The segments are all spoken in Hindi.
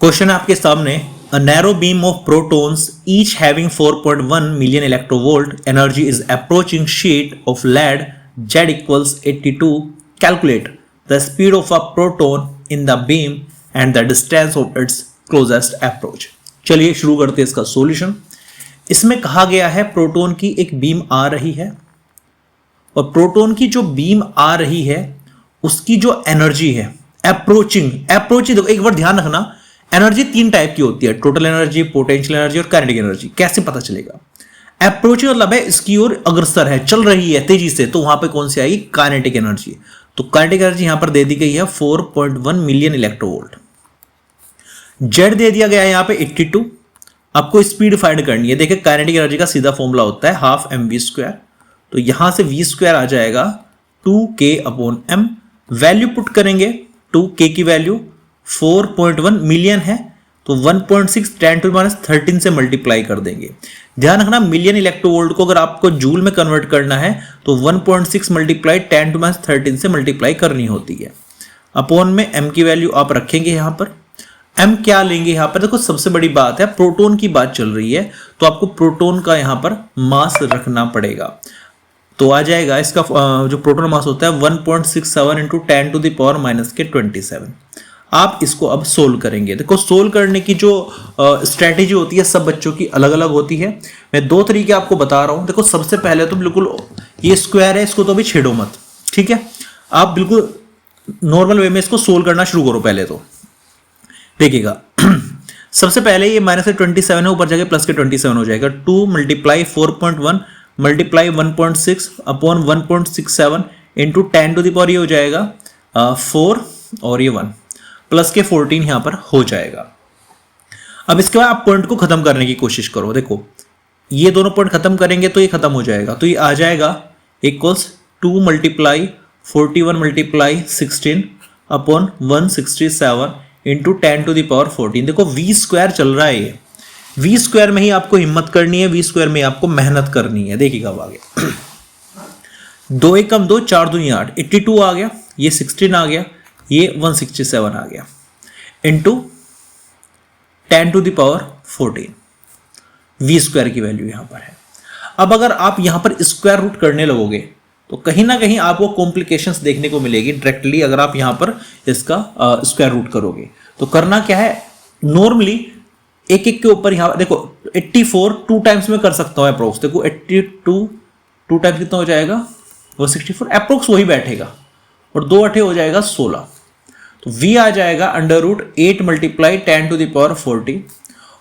क्वेश्चन है आपके सामने। A narrow beam of protons each having 4.1 million electronvolt energy is approaching sheet of lead Z equals 82. Calculate the speed of a proton in the beam and the distance of its closest approach. चलिए शुरू करते हैं इसका सॉल्यूशन। इसमें कहा गया है प्रोटॉन की एक बीम आ रही है और प्रोटॉन की जो बीम आ रही है उसकी जो एनर्जी है अप्रोचिंग देखो एक बार ध्यान रखना, एनर्जी तीन टाइप की होती है, टोटल एनर्जी, पोटेंशियल एनर्जी और काइनेटिक एनर्जी। कैसे पता चलेगा? अप्रोचिंग मतलब है इसकी ओर अग्रसर है, चल रही है तेजी से, तो वहां पे कौन सी आएगी? Kinetic energy. तो काइनेटिक एनर्जी यहां पर दे दी गई है 4.1 मिलियन इलेक्ट्रोवोल्ट। जेड दे दिया गया है यहां पे 82। आपको स्पीड फाइंड करनी है। देखिए काइनेटिक एनर्जी का सीधा फॉर्मूला होता है हाफ mv²। तो यहां से v² आ जाएगा 2k/m। वैल्यू पुट करेंगे, 2k की वैल्यू 4.1 मिलियन है तो 1.6 10⁻13 से मल्टीप्लाई कर देंगे। ध्यान रखना मिलियन इलेक्ट्रोवोल्ट को अगर आपको जूल में कन्वर्ट करना है तो 1.6 मल्टीप्लाई 10⁻13 से मल्टीप्लाई करनी होती है। अपॉन में m की वैल्यू आप रखेंगे यहां पर। m क्या लेंगे यहां पर? देखो सबसे बड़ी बात है, प्रोटॉन की बात चल रही है तो आपको प्रोटॉन का यहां पर मास रखना पड़ेगा। तो आ जाएगा इसका जो प्रोटॉन मास होता है 1.67 इंटू 10⁻⁻27। आप इसको अब सोल्व करेंगे। देखो सोल्व करने की जो स्ट्रेटेजी होती है सब बच्चों की अलग अलग होती है। मैं दो तरीके आपको बता रहा हूं। देखो सबसे पहले तो बिल्कुल ये स्क्वायर है, इसको तो अभी छेड़ो मत, ठीक है। आप बिल्कुल नॉर्मल वे में इसको सोल्व करना शुरू करो। पहले तो देखिएगा सबसे पहले ये -27 है, ऊपर जाके प्लस के 27 हो जाएगा। 2 मल्टीप्लाई 4.1 मल्टीप्लाई 1.6 अपॉन 1.67 इंटू 10⁻, ये हो जाएगा 4 और ये 1 प्लस के 14 यहां पर हो जाएगा। अब इसके बाद आप पॉइंट को खत्म करने की कोशिश करो। देखो ये दोनों पॉइंट खत्म करेंगे तो ये खत्म हो जाएगा। तो ये आ जाएगा equals 2 multiply 41 multiply 16 upon 167 into 10⁻14। देखो v² चल रहा है, ये v² में ही आपको हिम्मत करनी है, v² में ही आपको मेहनत करनी है। देखिएगा अब आगे 2 1 कम 2 4 2 8 82 आ गया, ये 16 आ गया, ये 167 आ गया इंटू 10⁻14। v² की वैल्यू यहां पर है। अब अगर आप यहां पर स्क्वायर रूट करने लगोगे तो कहीं ना कहीं आपको कॉम्प्लिकेशंस देखने को मिलेगी डायरेक्टली अगर आप यहां पर इसका स्क्वायर रूट करोगे। तो करना क्या है, नॉर्मली एक एक के ऊपर यहां देखो 84 2 टाइम्स में कर सकता हूं अप्रोक्स। देखो 82 2 टाइम्स कितना हो जाएगा 164, अप्रोक्स वही बैठेगा और 2 8 हो जाएगा 16। तो v आ जाएगा √8 मल्टीप्लाई 10⁻40।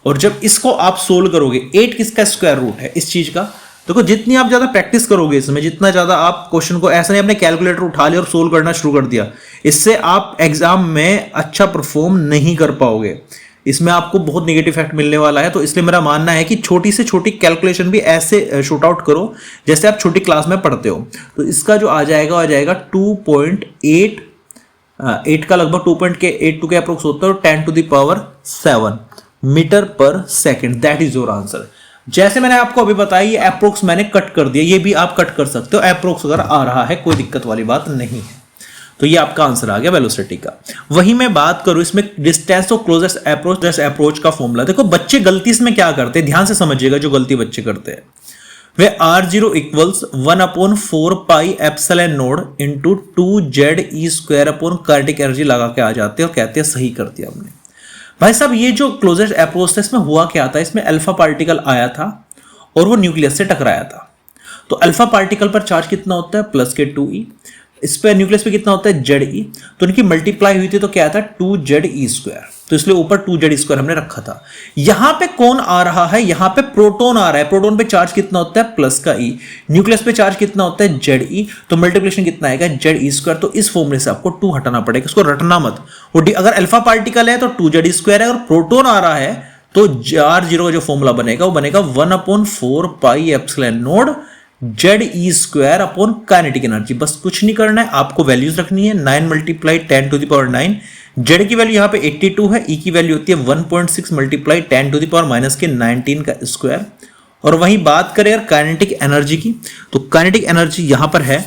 और जब इसको आप सोल्व करोगे, 8 किसका स्क्वायर रूट है इस चीज का। देखो जितनी आप ज्यादा प्रैक्टिस करोगे इसमें, जितना ज्यादा आप क्वेश्चन को ऐसा नहीं अपने कैलकुलेटर उठा लिया और सोल्व करना शुरू कर दिया, इससे आप एग्जाम में अच्छा परफॉर्म नहीं कर पाओगे। इसमें आपको बहुत नेगेटिव इफेक्ट मिलने वाला है। तो इसलिए मेरा मानना है कि छोटी से छोटी कैलकुलेशन भी ऐसे शूट आउट करो जैसे आप छोटी क्लास में पढ़ते हो। तो इसका जो आ जाएगा 2.8 8 का लगभग 2.82 के अप्रोक्स होता है और 10⁻7 मीटर पर second. That is your answer. जैसे मैंने आपको अभी बताया ये अप्रोक्स मैंने कट कर दिया, ये भी आप कट कर सकते हो अप्रोक्स अगर आ रहा है, कोई दिक्कत वाली बात नहीं है। तो ये आपका आंसर आ गया वेलोसिटी का। वही मैं बात करूं इसमें डिस्टेंस और क्लोजेस्ट अप्रोच का फॉर्मूला। देखो बच्चे गलती इसमें क्या करते हैं, ध्यान से समझिएगा जो गलती बच्चे करते हैं। वे r0 equals 1/4 pi epsilon not into 2ze² upon kinetic energy लगा के आ जाते हैं और कहते हैं सही कर दिया हमने। भाई साहब ये जो क्लोजेस्ट अप्रोच था इसमें हुआ क्या था, इसमें अल्फा पार्टिकल आया था और वो न्यूक्लियस से टकराया था। तो अल्फा पार्टिकल पर चार्ज कितना होता है प्लस के 2e, इस पे न्यूक्लियस पे कितना होता है Ze। तो इनकी मल्टीप्लाई हुई थी तो क्या था 2ze²। तो इसलिए ऊपर 2ze² हमने रखा था। यहां पे कौन आ रहा है, यहां पे प्रोटॉन आ रहा है। प्रोटॉन पे चार्ज कितना होता है प्लस का e, न्यूक्लियस पे चार्ज कितना होता है Ze। तो मल्टीप्लिकेशन कितना आएगा Ze²। तो इस फॉर्मूले से आपको 2 हटाना पड़ेगा, इसको रटना मत। अगर अल्फा पार्टिकल है तो 2ze² है, अगर प्रोटॉन आ रहा है तो r0 का जो फॉर्मूला बनेगा वो बनेगा 1/4 pi epsilon not Ze² upon kinetic energy. बस कुछ नहीं करना है, आपको वैल्यूज रखनी है। 9 मल्टीप्लाई 10⁻9, Z की वैल्यू यहाँ पे 82 है, E की वैल्यू होती है 1.6 मल्टीप्लाई 10⁻⁻19 का स्क्वायर। और वहीं बात करें अगर काइनेटिक एनर्जी की, तो काइनेटिक एनर्जी यहां पर है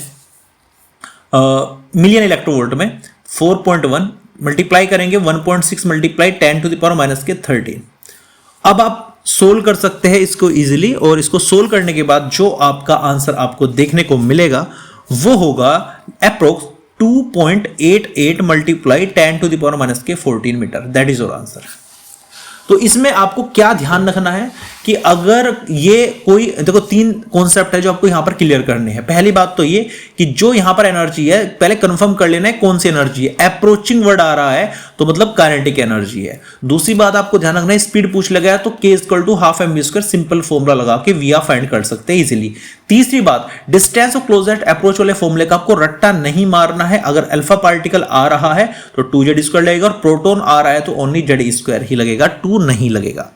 मिलियन इलेक्ट्रोवोल्ट में 4.1 मल्टीप्लाई करेंगे 1.6 multiply 10 to the power minus के 13। अब आप सोल्व कर सकते हैं इसको इजीली, और इसको सोल्व करने के बाद जो आपका आंसर आपको देखने को मिलेगा वो होगा approx 2.88 multiply 10 to the power minus के 14 metre. That is your answer. तो इसमें आपको क्या ध्यान रखना है कि अगर ये कोई, देखो तीन कॉन्सेप्ट है जो आपको यहां पर क्लियर करने हैं। पहली बात तो ये कि जो यहां पर एनर्जी है पहले कंफर्म कर लेना है कौन सी एनर्जी है। अप्रोचिंग वर्ड आ रहा है तो मतलब काइनेटिक एनर्जी है। दूसरी बात आपको ध्यान रखना है, स्पीड पूछ लगा है तो k equal to half M V square simple formula लगा के वी फाइंड कर सकते हैं इजीली। तीसरी बात, डिस्टेंस और क्लोजेस्ट अप्रोच वाले फॉर्मूले का आपको रट्टा नहीं मारना है। अगर अल्फा पार्टिकल आ रहा है तो 2z स्क्वायर लगेगा, और प्रोटॉन आ रहा है तो ओनली z स्क्वायर ही लगेगा, 2 नहीं लगेगा।